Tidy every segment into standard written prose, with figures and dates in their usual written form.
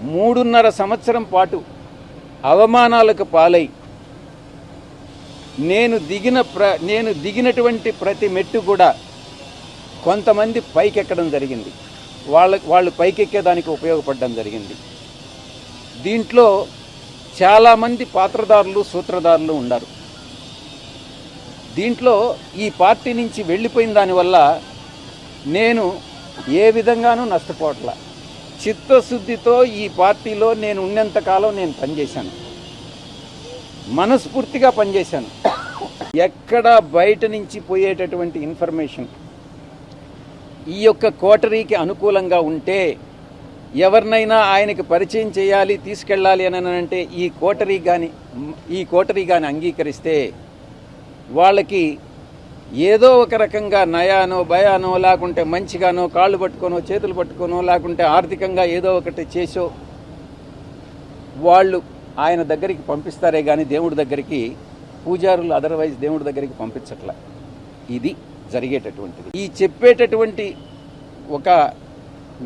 3.5 సంవత్సరం పాటు అవమానాలకు పాలై నేను దిగినటువంటి ప్రతి మెట్టు కూడా కొంతమంది పైకెక్కడం జరిగింది, వాళ్ళు పైకెక్కేదానికి ఉపయోగపడడం జరిగింది. దీంట్లో చాలామంది పాత్రదారులు సూత్రధారులు ఉన్నారు. దీంట్లో ఈ పార్టీ నుంచి వెళ్ళిపోయిన దానివల్ల నేను ఏ విధంగానూ నష్టపోవట్లా. చిత్తశుద్ధితో ఈ పార్టీలో నేను ఉన్నంతకాలం నేను పనిచేశాను, మనస్ఫూర్తిగా పనిచేశాను. ఎక్కడ బయట నుంచి పోయేటటువంటి ఇన్ఫర్మేషన్ ఈ యొక్క కోటరీకి అనుకూలంగా ఉంటే, ఎవరినైనా ఆయనకి పరిచయం చేయాలి, తీసుకెళ్ళాలి అని అంటే ఈ కోటరీ కానీ అంగీకరిస్తే వాళ్ళకి ఏదో ఒక రకంగా నయానో భయానో, లేకుంటే మంచిగానో కాళ్ళు పట్టుకోనో చేతులు పట్టుకోనో, లేకుంటే ఆర్థికంగా ఏదో ఒకటి చేసో వాళ్ళు ఆయన దగ్గరికి పంపిస్తారే కానీ దేవుడి దగ్గరికి పూజారులు అదర్వైజ్ దేవుడి దగ్గరికి పంపించట్లే. ఇది జరిగేటటువంటిది. ఈ చెప్పేటటువంటి ఒక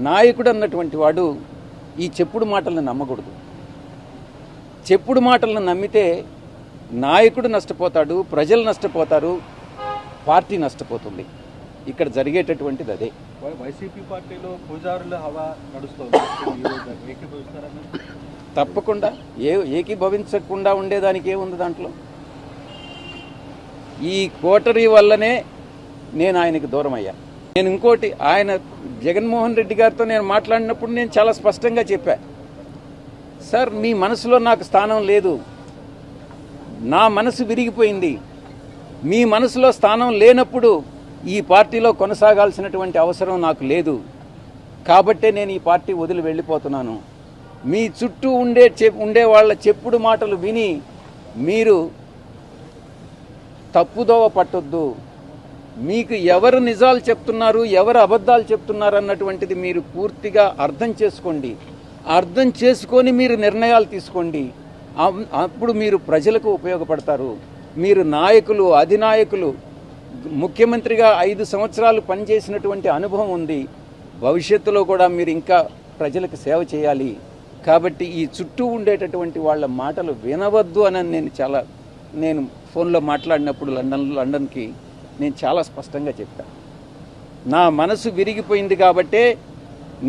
నాయకుడు అన్నటువంటి వాడు ఈ చెప్పుడు మాటలను నమ్మకూడదు. చెప్పుడు మాటలను నమ్మితే నాయకుడు నష్టపోతాడు, ప్రజలు నష్టపోతారు, పార్టీ నష్టపోతుంది. ఇక్కడ జరిగేటటువంటిది అదే. వైసీపీ పార్టీలో పూజారుల హవా నడుస్తుంది, తప్పకుండా ఏకీభవించకుండా ఉండేదానికి ఏముంది దాంట్లో? ఈ కోటరీ వల్లనే నేను ఆయనకు దూరం అయ్యాను. నేను ఇంకోటి, ఆయన జగన్మోహన్ రెడ్డి గారితో నేను మాట్లాడినప్పుడు నేను చాలా స్పష్టంగా చెప్పా, సార్ మీ మనసులో నాకు స్థానం లేదు, నా మనసు విరిగిపోయింది. మీ మనసులో స్థానం లేనప్పుడు ఈ పార్టీలో కొనసాగాల్సినటువంటి అవసరం నాకు లేదు, కాబట్టే నేను ఈ పార్టీ వదిలి వెళ్ళిపోతున్నాను. మీ చుట్టూ ఉండే వాళ్ళ చెప్పుడు మాటలు విని మీరు తప్పుదోవ పట్టొద్దు. మీకు ఎవరు నిజాలు చెప్తున్నారు, ఎవరు అబద్ధాలు చెప్తున్నారు అన్నటువంటిది మీరు పూర్తిగా అర్థం చేసుకోండి. అర్థం చేసుకొని మీరు నిర్ణయాలు తీసుకోండి. అప్పుడు మీరు ప్రజలకు ఉపయోగపడతారు. మీరు నాయకులు, అధినాయకులు, ముఖ్యమంత్రిగా 5 సంవత్సరాలు పనిచేసినటువంటి అనుభవం ఉంది. భవిష్యత్తులో కూడా మీరు ఇంకా ప్రజలకు సేవ చేయాలి. కాబట్టి ఈ చుట్టూ ఉండేటటువంటి వాళ్ళ మాటలు వినవద్దు అని నేను ఫోన్లో మాట్లాడినప్పుడు లండన్కి నేను చాలా స్పష్టంగా చెప్పాను. నా మనసు విరిగిపోయింది కాబట్టే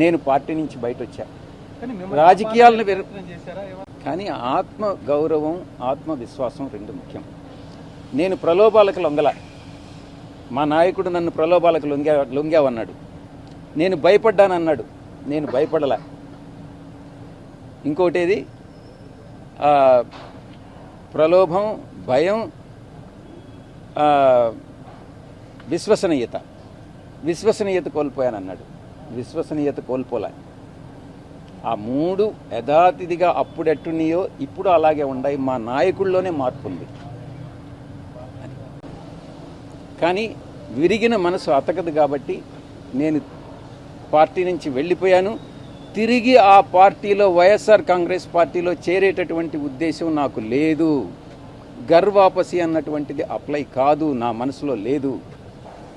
నేను పార్టీ నుంచి బయట వచ్చా. రాజకీయాలను కానీ ఆత్మ గౌరవం, ఆత్మవిశ్వాసం రెండు ముఖ్యం. నేను ప్రలోభాలకు లొంగల. మా నాయకుడు నన్ను ప్రలోభాలకు లొంగావన్నాడు, నేను భయపడ్డానన్నాడు, నేను భయపడలా. ఇంకోటేది ప్రలోభం, భయం, విశ్వసనీయత కోల్పోయానన్నాడు. విశ్వసనీయత కోల్పోలే. ఆ 3 యథాతిథిగా అప్పుడెట్టున్నాయో ఇప్పుడు అలాగే ఉన్నాయి. మా నాయకుల్లోనే మార్పు ఉంది. కానీ విరిగిన మనసు అతకదు కాబట్టి నేను పార్టీ నుంచి వెళ్ళిపోయాను. తిరిగి ఆ పార్టీలో, వైఎస్ఆర్ కాంగ్రెస్ పార్టీలో చేరేటటువంటి ఉద్దేశం నాకు లేదు. గర్వాపసి అన్నటువంటిది అప్లై కాదు, నా మనసులో లేదు.